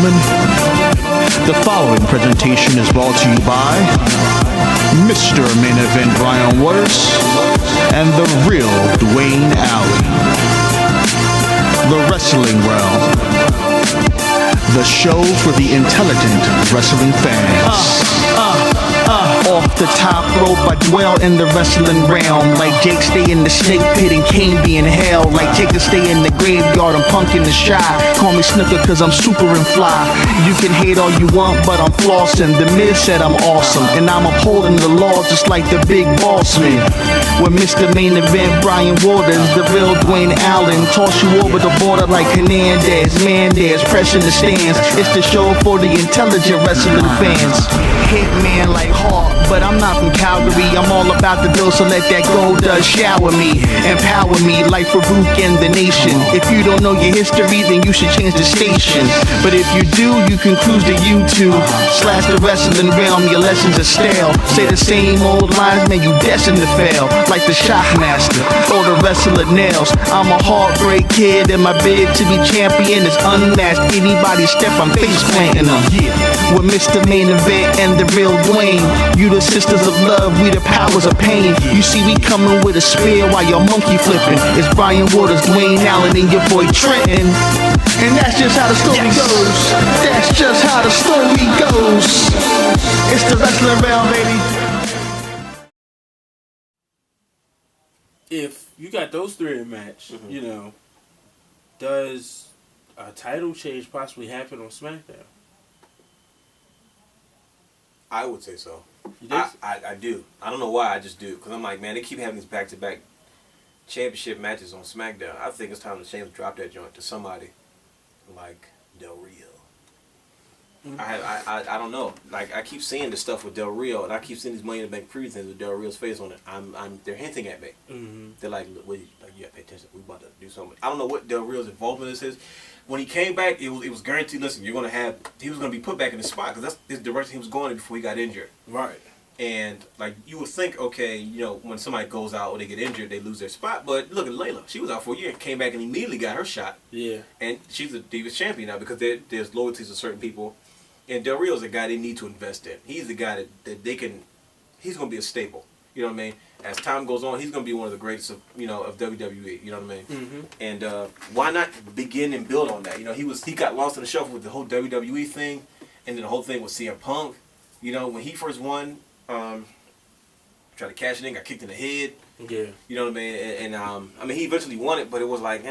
gentlemen, the following presentation is brought to you by Mr. Main Event Brian Waters and the real Dwayne Alley. The Wrestling Realm, the show for the intelligent wrestling fans. Off the top rope, I dwell in the wrestling realm. Like Jake stay in the snake pit and Kane be in hell. Like Jacob stay in the graveyard, I'm Punk in the shy. Call me Snooker cause I'm super and fly. You can hate all you want, but I'm flossing. The Miz said I'm awesome, and I'm upholding the law just like the big boss man. With Mr. Main Event Brian Waters, the real Dwayne Allen. Toss you over the border like Hernandez, Mandez, pressing the stands. It's the show for the intelligent wrestling fans. Hitman like Hawk, but I'm not from Calgary. I'm all about the bill, so let that gold shower me, empower me like Farouk and the nation. If you don't know your history, then you should change the station. But if you do, you can cruise to YouTube / the wrestling realm. Your lessons are stale. Say the same old lines, man, you destined to fail. Like the Shockmaster or the wrestler Nails. I'm a heartbreak kid, and my bid to be champion is unmatched. Anybody step, I'm face planting them. With Mr. Main Event and the real Dwayne, you the sisters of love, we the powers of pain. You see we coming with a spear while you're monkey flipping. It's Brian Waters, Dwayne Allen, and your boy Trenton. And that's just how the story goes. That's just how the story goes. It's the wrestling realm, baby. If you got those three in a match, you know, does a title change possibly happen on SmackDown? I would say so. You do? I do. I don't know why, I just do. Because I'm like, man, they keep having these back-to-back championship matches on SmackDown. I think it's time to Sheamus drop that joint to somebody like Del Rio. I don't know. Like, I keep seeing this stuff with Del Rio, and I keep seeing these Money in the Bank preview things with Del Rio's face on it. They're hinting at me. They're like, wait, like, you gotta pay attention. We about to do something. I don't know what Del Rio's involvement in this is. When he came back, it was guaranteed. Listen, he was gonna be put back in the spot because that's the direction he was going in before he got injured. Right. And like you would think, okay, you know, when somebody goes out or they get injured, they lose their spot. But look at Layla; she was out for a year, came back and immediately got her shot. Yeah. And she's a Divas champion now because there's loyalties to certain people. And Del Rio's a guy they need to invest in. He's the guy that they can. He's gonna be a staple. You know what I mean? As time goes on, he's gonna be one of the greatest of WWE. You know what I mean? And why not begin and build on that? You know, he got lost in the shuffle with the whole WWE thing, and then the whole thing with CM Punk. You know, when he first won, tried to cash it in, got kicked in the head. Yeah. You know what I mean? And I mean, he eventually won it, but it was like,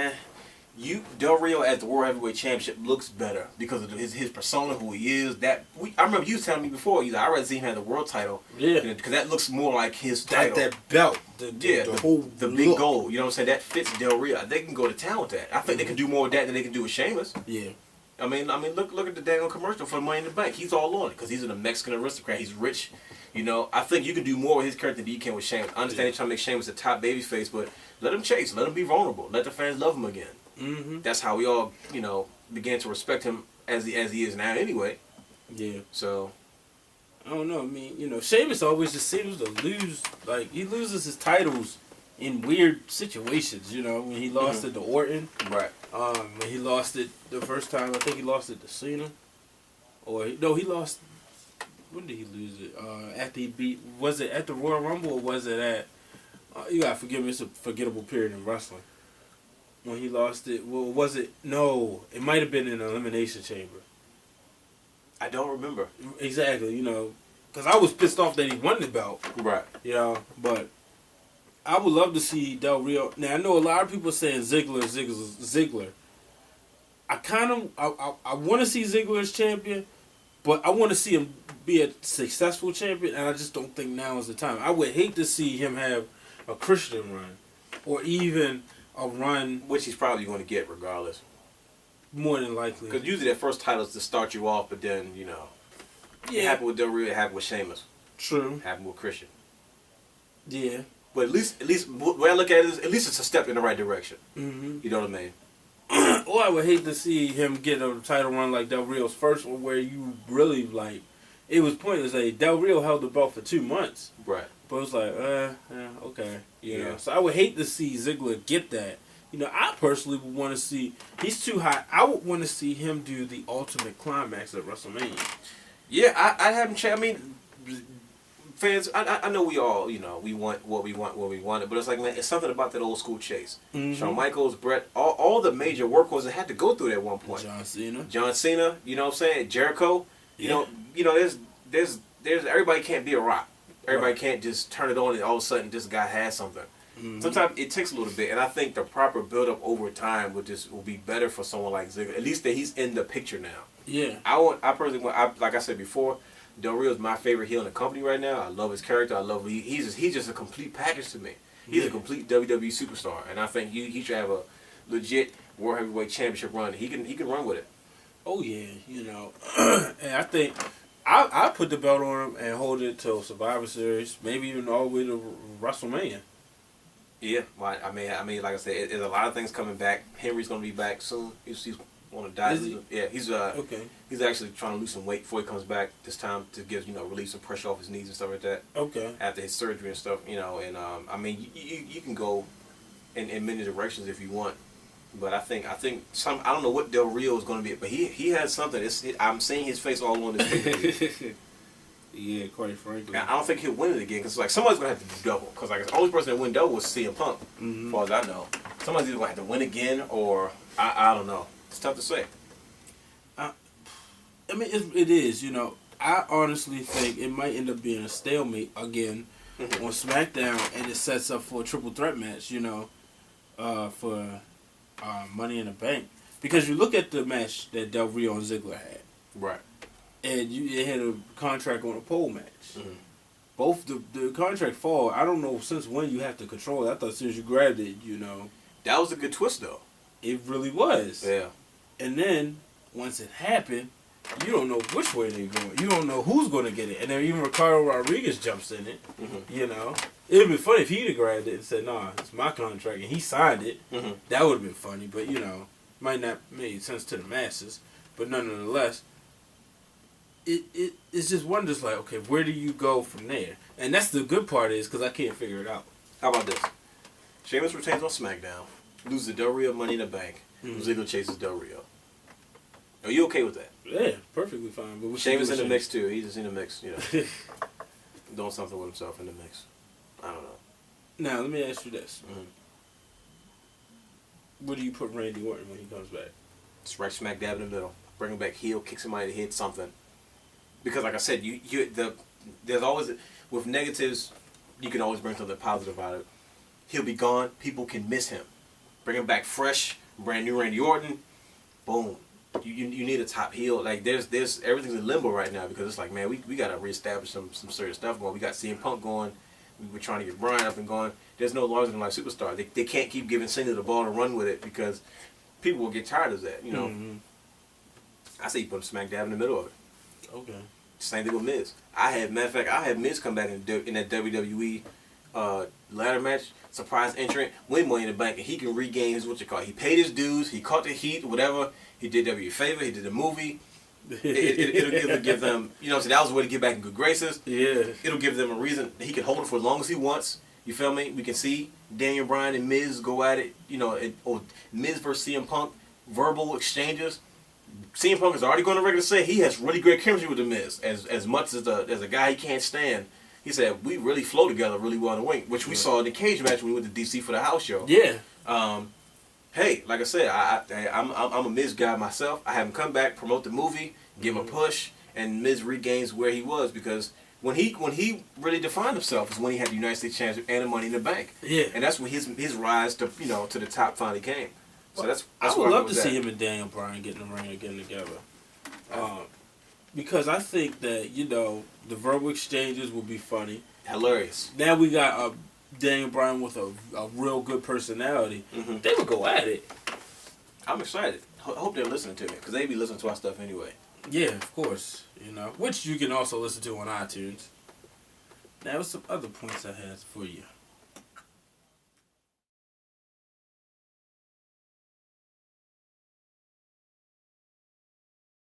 Del Rio as the World Heavyweight Championship looks better because of his persona, who he is. I remember you was telling me before. I'd rather see him have the world title. Yeah. Because that looks more like his title. That belt. The big goal. You know what I'm saying? That fits Del Rio. They can go to town with that. I think they can do more with that than they can do with Sheamus. Yeah. I mean, look at the dang commercial for Money in the Bank. He's all on it because he's a Mexican aristocrat. He's rich. You know, I think you can do more with his character than you can with Sheamus. I understand you're trying to make Sheamus a top babyface, but let him chase. Let him be vulnerable. Let the fans love him again. That's how we all, you know, began to respect him as he is now anyway. Yeah. So, I don't know. I mean, you know, Sheamus always just seems to lose. Like, he loses his titles in weird situations, you know. When he lost it to Orton. Right. When he lost it the first time, I think he lost it to Cena. He lost... When did he lose it? After he beat... Was it at the Royal Rumble or was it at... you gotta forgive me, it's a forgettable period in wrestling. When he lost it, well, was it? No, it might have been in an Elimination Chamber. I don't remember. Exactly, you know, because I was pissed off that he won the belt. Right. You know, but I would love to see Del Rio. Now, I know a lot of people are saying Ziggler. I want to see Ziggler as champion, but I want to see him be a successful champion, and I just don't think now is the time. I would hate to see him have a Christian run, or even a run, which he's probably going to get regardless. More than likely, because usually that first title is to start you off, but then it happened with Del Rio, it happened with Sheamus. True. It happened with Christian. Yeah. But at least the way I look at it is, at least it's a step in the right direction. You know what I mean? Or I would hate to see him get a title run like Del Rio's first one, where you really like. It was pointless. Like, Del Rio held the belt for 2 months. Right. But it was like, okay. You know. So I would hate to see Ziggler get that I personally would want to see. He's too high. I would want to see him do the ultimate climax at WrestleMania. Yeah, I haven't. I mean, fans. I know we all. We want what we wanted, but it's like, man, it's something about that old school chase. Shawn Michaels, Brett, all the major workhorses that had to go through that at one point. John Cena. You know what I'm saying? Jericho. You know. There's everybody can't be a Rock. Everybody can't just turn it on and all of a sudden this guy has something. Sometimes it takes a little bit, and I think the proper build up over time will be better for someone like Ziggler. At least that he's in the picture now. Yeah. I personally want. Like I said before, Del Rio is my favorite heel in the company right now. I love his character. I love he's just a complete package to me. He's a complete WWE superstar, and I think he should have a legit World Heavyweight Championship run. He can run with it. Oh yeah, and I think I put the belt on him and hold it till Survivor Series, maybe even all the way to WrestleMania. Yeah, well, I mean, like I said, there's a lot of things coming back. Henry's gonna be back soon. He's want to die. Yeah, he's okay. He's actually trying to lose some weight before he comes back this time to give relieve some pressure off his knees and stuff like that. Okay. After his surgery and stuff, and I mean, you can go in many directions if you want, but I think I don't know what Del Rio is going to be, but he has something. I'm seeing his face all on this picture. Yeah, quite frankly. I don't think he'll win it again because like somebody's gonna have to do double because like the only person that win double was CM Punk, as far as I know. Somebody's either gonna have to win again or I don't know. It's tough to say. I mean, it is. I honestly think it might end up being a stalemate again on SmackDown, and it sets up for a triple threat match. For Money in the Bank, because you look at the match that Del Rio and Ziggler had, right? And they had a contract on a pole match. Both the contract fall. I don't know since when you have to control it. I thought as soon as you grabbed it, That was a good twist, though. It really was. Yeah. And then once it happened, you don't know which way they're going. You don't know who's going to get it. And then even Ricardo Rodriguez jumps in it. It'd be funny if he'd have grabbed it and said, "Nah, it's my contract," and he signed it. That would have been funny, but might not make sense to the masses. But nonetheless. It's just one just like, okay, where do you go from there? And that's the good part is because I can't figure it out. How about this? Sheamus retains on SmackDown, loses Del Rio Money in the Bank, Ziggler chases Del Rio. Are you okay with that? Yeah, perfectly fine. But Sheamus in the mix too. He's just in the mix, doing something with himself in the mix. I don't know. Now let me ask you this: where do you put Randy Orton when he comes back? It's right smack dab in the middle. Bring him back heel, kick somebody in the head, something. Because like I said, there's always with negatives, you can always bring something positive out of it. He'll be gone. People can miss him. Bring him back fresh, brand new Randy Orton. Boom. You need a top heel. Like there's everything's in limbo right now because it's like, man, we gotta reestablish some certain stuff going. We got CM Punk going. We were trying to get Bryan up and going. There's no larger than life superstar. They can't keep giving Cena the ball to run with it because people will get tired of that. I say you put him smack dab in the middle of it. Okay. Same thing with Miz. I had Miz come back in that WWE ladder match, surprise entrant, win Money in the Bank, and he can regain his He paid his dues. He caught the heat, whatever. He did W a favor. He did the movie. It'll give them, so that was a way to get back in good graces. Yeah. It'll give them a reason. He can hold it for as long as he wants. You feel me? We can see Daniel Bryan and Miz go at it. Or Miz versus CM Punk, verbal exchanges. CM Punk is already going to regular say he has really great chemistry with the Miz. As much as a guy he can't stand, he said we really flow together really well in the ring, which we saw in the cage match when we went to DC for the house show. Yeah. Hey, like I said, I'm a Miz guy myself. I have him come back, promote the movie, give him a push, and Miz regains where he was because when he really defined himself is when he had the United States Championship and the Money in the Bank. Yeah. And that's when his rise to to the top finally came. So that's I would love to see him and Daniel Bryan get in the ring again together. Because I think that, the verbal exchanges will be funny. Hilarious. Now we got Daniel Bryan with a real good personality. They would go at it. I'm excited. I hope they're listening to me because they be listening to our stuff anyway. Yeah, of course. Which you can also listen to on iTunes. Now, some other points I had for you.